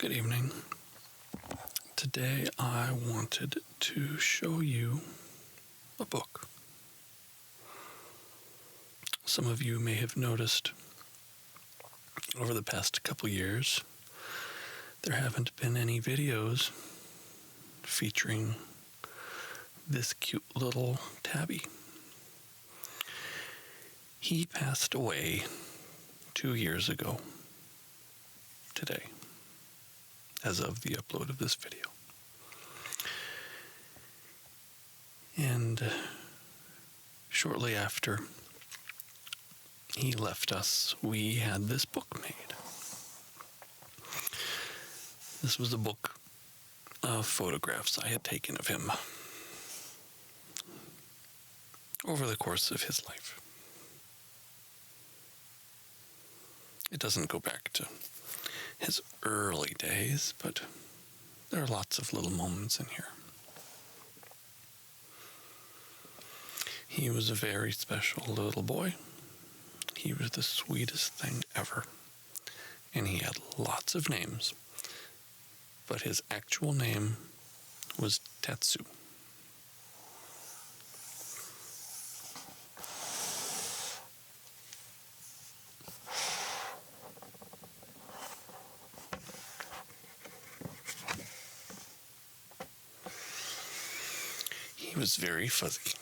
Good evening. Today I wanted to show you a book. Some of you may have noticed over the past couple years there haven't been any videos featuring this cute little tabby. He passed away 2 years ago today, as of the upload of this video. And shortly after he left us, we had this book made. This was a book of photographs I had taken of him over the course of his life. It doesn't go back to his early days, but there are lots of little moments in here. He was a very special little boy. He was the sweetest thing ever. And he had lots of names, but his actual name was Tatsu. He was very fuzzy.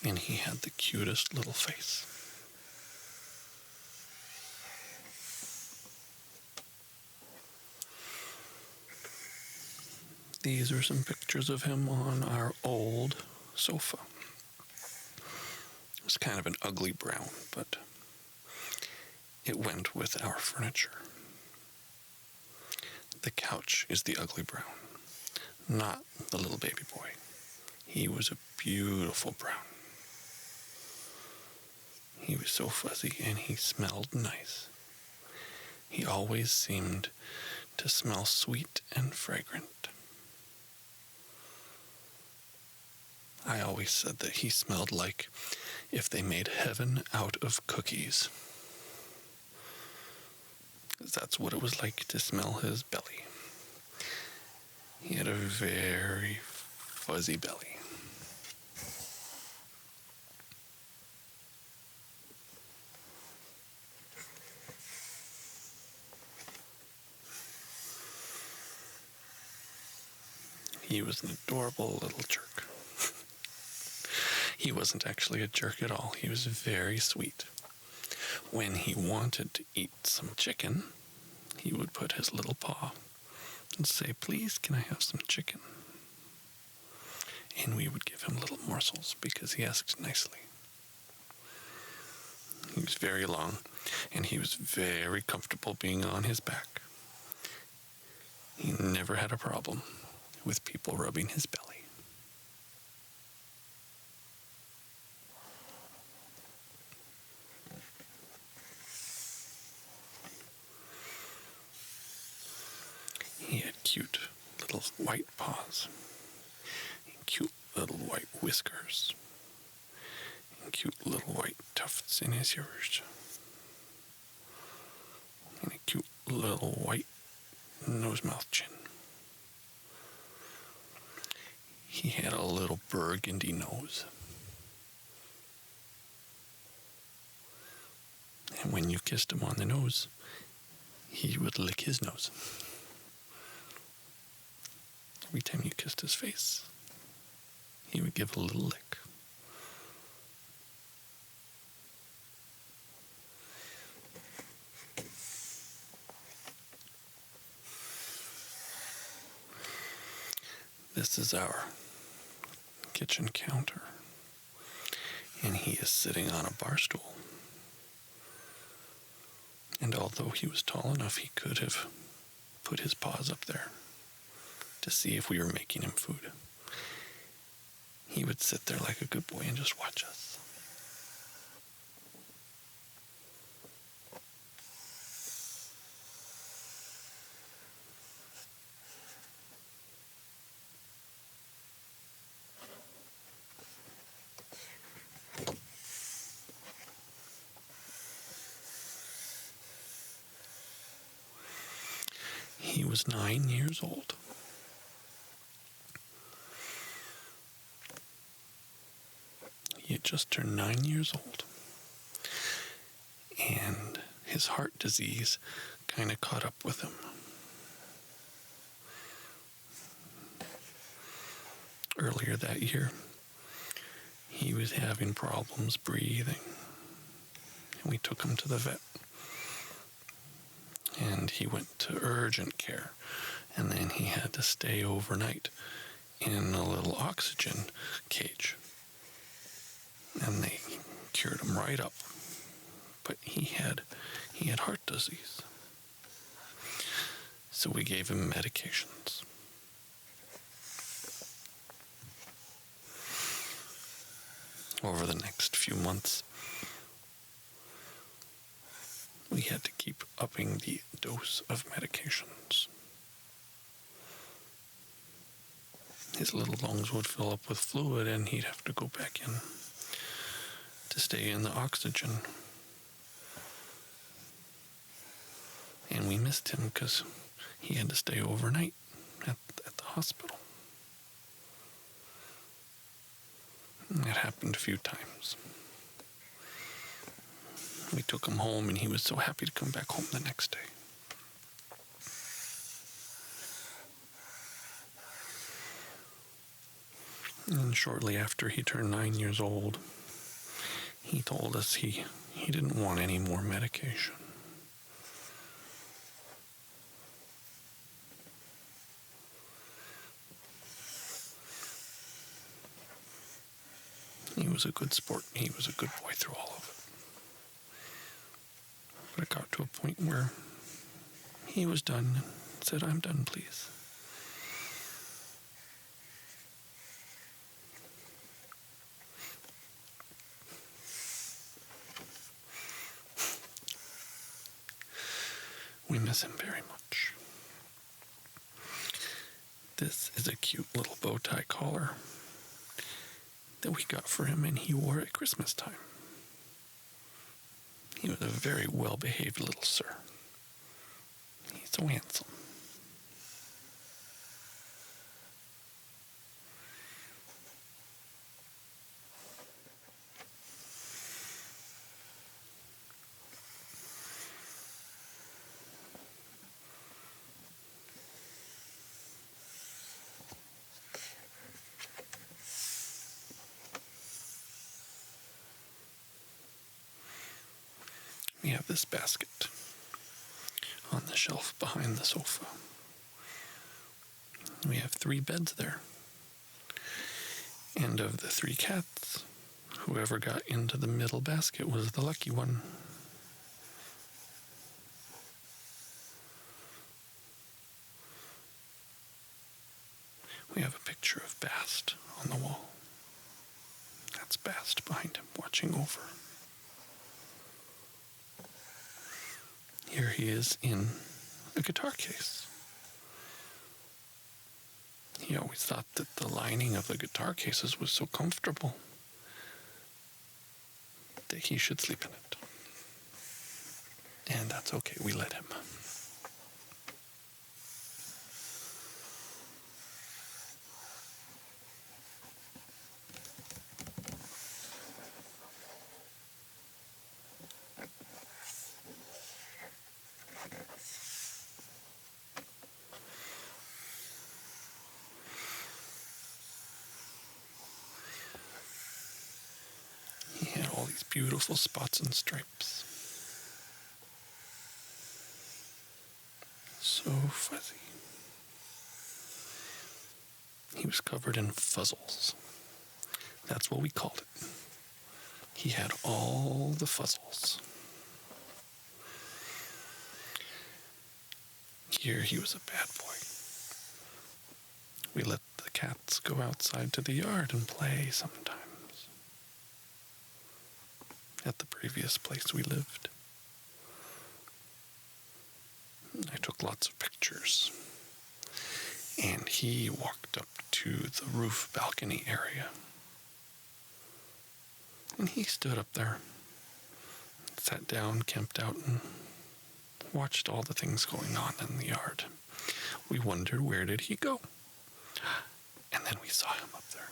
And he had the cutest little face. These are some pictures of him on our old sofa. It was kind of an ugly brown, but it went with our furniture. The couch is the ugly brown, not the little baby boy. He was a beautiful brown. He was so fuzzy and he smelled nice. He always seemed to smell sweet and fragrant. I always said that he smelled like if they made heaven out of cookies. That's what it was like to smell his belly. He had a very fuzzy belly. He was an adorable little jerk. He wasn't actually a jerk at all. He was very sweet. When he wanted to eat some chicken, he would put his little paw and say, "Please, can I have some chicken?" And we would give him little morsels because he asked nicely. He was very long, and he was very comfortable being on his back. He never had a problem with people rubbing his belly. He had cute little white paws, and cute little white whiskers, and cute little white tufts in his ears, and a cute little white nose-mouth chin. He had a little burgundy nose. And when you kissed him on the nose, he would lick his nose. Every time you kissed his face, he would give a little lick. This is our kitchen counter, and he is sitting on a bar stool. And although he was tall enough, he could have put his paws up there to see if we were making him food. He would sit there like a good boy and just watch us. was 9 years old. He had just turned 9 years old. And his heart disease kind of caught up with him. Earlier that year, he was having problems breathing. And we took him to the vet. And he went to urgent care. And then he had to stay overnight in a little oxygen cage. And they cured him right up. But he had heart disease. So we gave him medications. Over the next few months, we had to keep upping the dose of medications. His little lungs would fill up with fluid and he'd have to go back in to stay in the oxygen. And we missed him because he had to stay overnight at the hospital. And that happened a few times. We took him home and he was so happy to come back home the next day. And shortly after he turned 9 years old, he told us he didn't want any more medication. He was a good sport. He was a good boy through all of it. But it got to a point where he was done and said, "I'm done, please." We miss him very much. This is a cute little bow tie collar that we got for him, and he wore at Christmas time. He was a very well-behaved little sir. He's so handsome. We have this basket on the shelf behind the sofa. We have 3 beds there. And of the 3 cats, whoever got into the middle basket was the lucky one. We have a picture of Bast on the wall. That's Bast behind him, watching over. Here he is in a guitar case. He always thought that the lining of the guitar cases was so comfortable that he should sleep in it. And that's okay, we let him. He had all these beautiful spots and stripes. So fuzzy. He was covered in fuzzles. That's what we called it. He had all the fuzzles. Here he was a bad boy. We let the cats go outside to the yard and play sometimes. At the previous place we lived. I took lots of pictures. And he walked up to the roof balcony area. And he stood up there, sat down, camped out, and watched all the things going on in the yard. We wondered, where did he go? And then we saw him up there.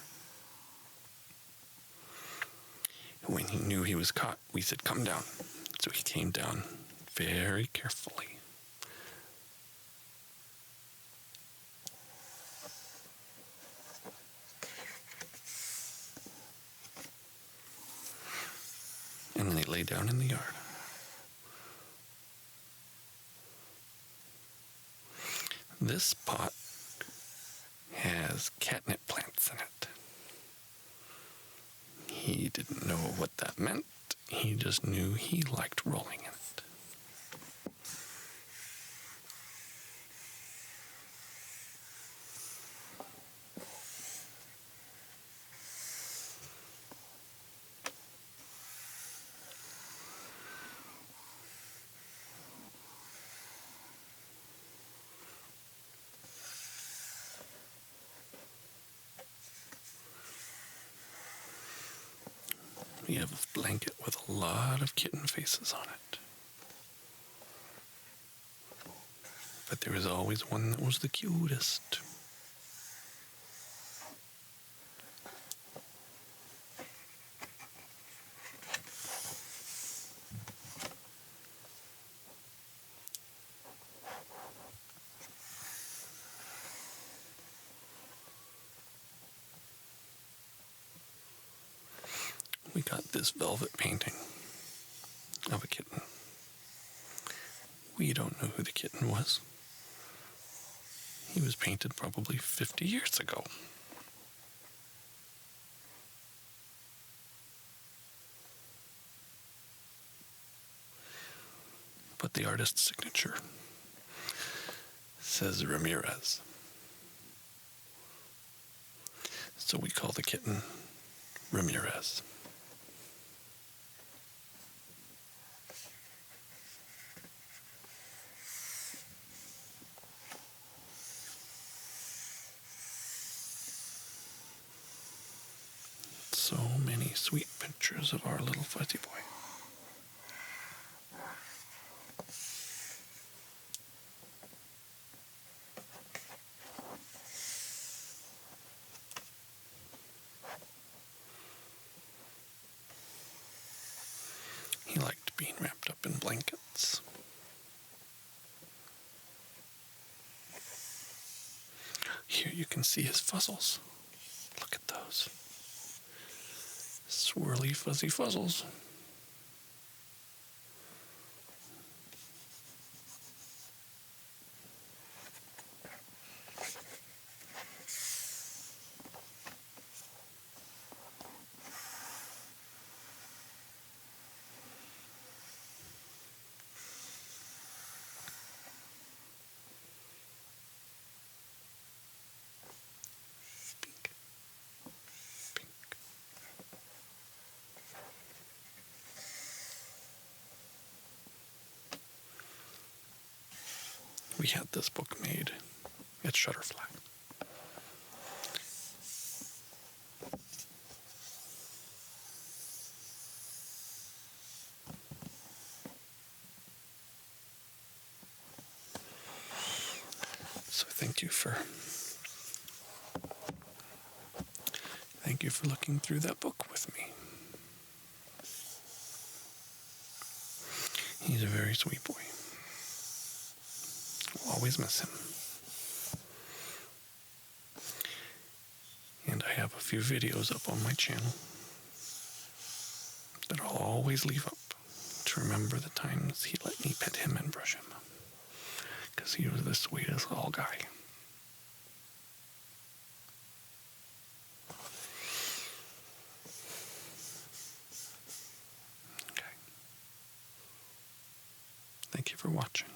And when he knew he was caught, we said, come down. So he came down very carefully. And then he lay down in the yard. This pot has catnip plants in it. He didn't know what that meant. He just knew he liked rolling in it. We have a blanket with a lot of kitten faces on it. But there was always one that was the cutest. We got this velvet painting of a kitten. We don't know who the kitten was. He was painted probably 50 years ago. But the artist's signature says Ramirez. So we call the kitten Ramirez. So many sweet pictures of our little fuzzy boy. He liked being wrapped up in blankets. Here you can see his fuzzles. Look at those. Swirly fuzzy fuzzles. Pink. Pink. We had this book made at Shutterfly. So thank you for looking through that book with me. He's a very sweet boy. We'll always miss him. And I have a few videos up on my channel that I'll always leave up to remember the times he let me pet him and brush him. Because he was the sweetest little guy. Okay. Thank you for watching.